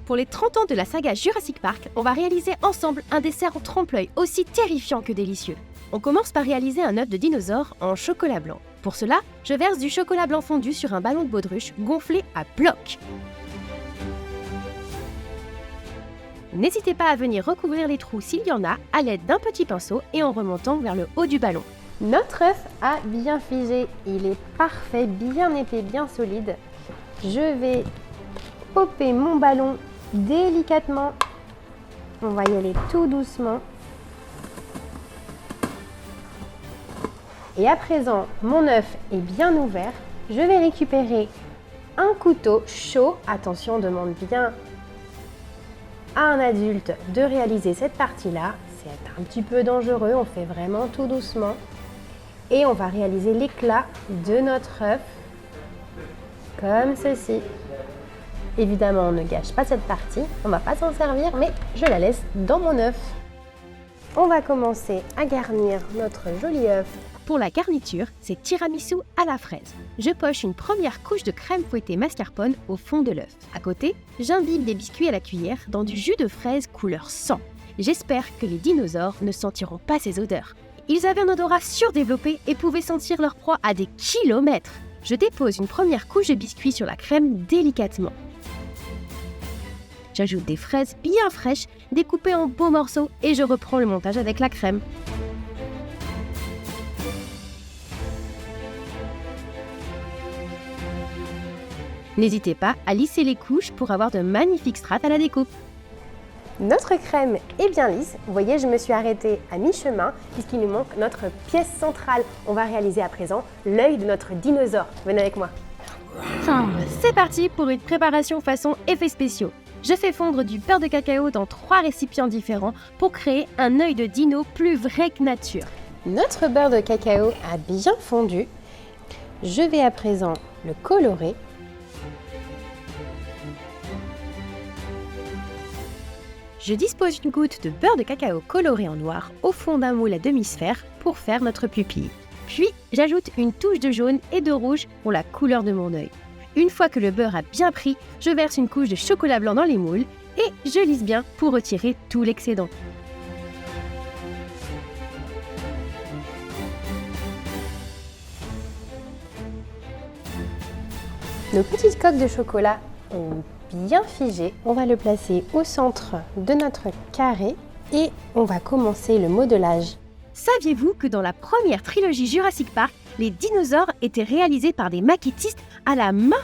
Pour les 30 ans de la saga Jurassic Park, on va réaliser ensemble un dessert en trompe-l'œil aussi terrifiant que délicieux. On commence par réaliser un œuf de dinosaure en chocolat blanc. Pour cela, je verse du chocolat blanc fondu sur un ballon de baudruche gonflé à bloc. N'hésitez pas à venir recouvrir les trous s'il y en a à l'aide d'un petit pinceau et en remontant vers le haut du ballon. Notre œuf a bien figé, il est parfait, bien épais, bien solide. Je vais popper mon ballon délicatement. On va y aller tout doucement. Et à présent, mon œuf est bien ouvert. Je vais récupérer un couteau chaud. Attention, demande bien à un adulte de réaliser cette partie-là. C'est un petit peu dangereux, on fait vraiment tout doucement. Et on va réaliser l'éclat de notre œuf, comme ceci. Évidemment, on ne gâche pas cette partie, on ne va pas s'en servir, mais je la laisse dans mon œuf. On va commencer à garnir notre joli œuf. Pour la garniture, c'est tiramisu à la fraise. Je poche une première couche de crème fouettée mascarpone au fond de l'œuf. À côté, j'imbibe des biscuits à la cuillère dans du jus de fraise couleur sang. J'espère que les dinosaures ne sentiront pas ces odeurs. Ils avaient un odorat surdéveloppé et pouvaient sentir leur proie à des kilomètres. Je dépose une première couche de biscuits sur la crème délicatement. J'ajoute des fraises bien fraîches, découpées en beaux morceaux, et je reprends le montage avec la crème. N'hésitez pas à lisser les couches pour avoir de magnifiques strates à la découpe. Notre crème est bien lisse. Vous voyez, je me suis arrêtée à mi-chemin puisqu'il nous manque notre pièce centrale. On va réaliser à présent l'œil de notre dinosaure. Venez avec moi. C'est parti pour une préparation façon effets spéciaux. Je fais fondre du beurre de cacao dans 3 récipients différents pour créer un œil de dino plus vrai que nature. Notre beurre de cacao a bien fondu. Je vais à présent le colorer. Je dispose une goutte de beurre de cacao coloré en noir au fond d'un moule à demi-sphère pour faire notre pupille. Puis, j'ajoute une touche de jaune et de rouge pour la couleur de mon œil. Une fois que le beurre a bien pris, je verse une couche de chocolat blanc dans les moules et je lisse bien pour retirer tout l'excédent. Nos petites coques de chocolat ont bien figé. On va le placer au centre de notre carré et on va commencer le modelage. Saviez-vous que dans la première trilogie Jurassic Park, les dinosaures étaient réalisés par des maquettistes à la main?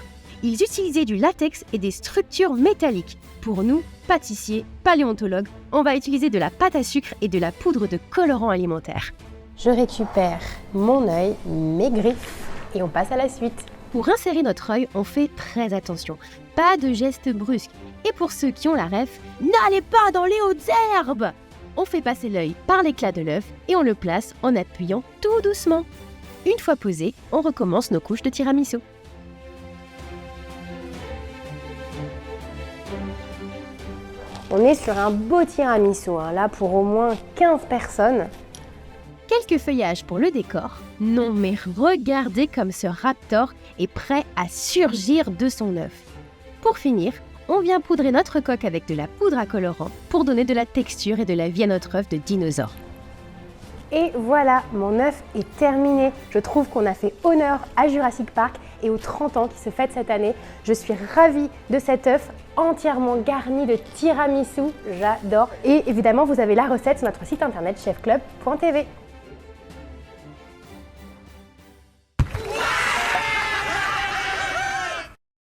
Ils utilisaient du latex et des structures métalliques. Pour nous, pâtissiers, paléontologues, on va utiliser de la pâte à sucre et de la poudre de colorant alimentaire. Je récupère mon œil, mes griffes et on passe à la suite. Pour insérer notre œil, on fait très attention. Pas de gestes brusques. Et pour ceux qui ont la ref, n'allez pas dans les hautes herbes! On fait passer l'œil par l'éclat de l'œuf et on le place en appuyant tout doucement. Une fois posé, on recommence nos couches de tiramisu. On est sur un beau tiramisu, là pour au moins 15 personnes. Quelques feuillages pour le décor. Non mais regardez comme ce raptor est prêt à surgir de son œuf. Pour finir, on vient poudrer notre coque avec de la poudre à colorant pour donner de la texture et de la vie à notre œuf de dinosaure. Et voilà, mon œuf est terminé. Je trouve qu'on a fait honneur à Jurassic Park et aux 30 ans qui se fêtent cette année. Je suis ravie de cet œuf entièrement garni de tiramisu. J'adore. Et évidemment, vous avez la recette sur notre site internet chefclub.tv.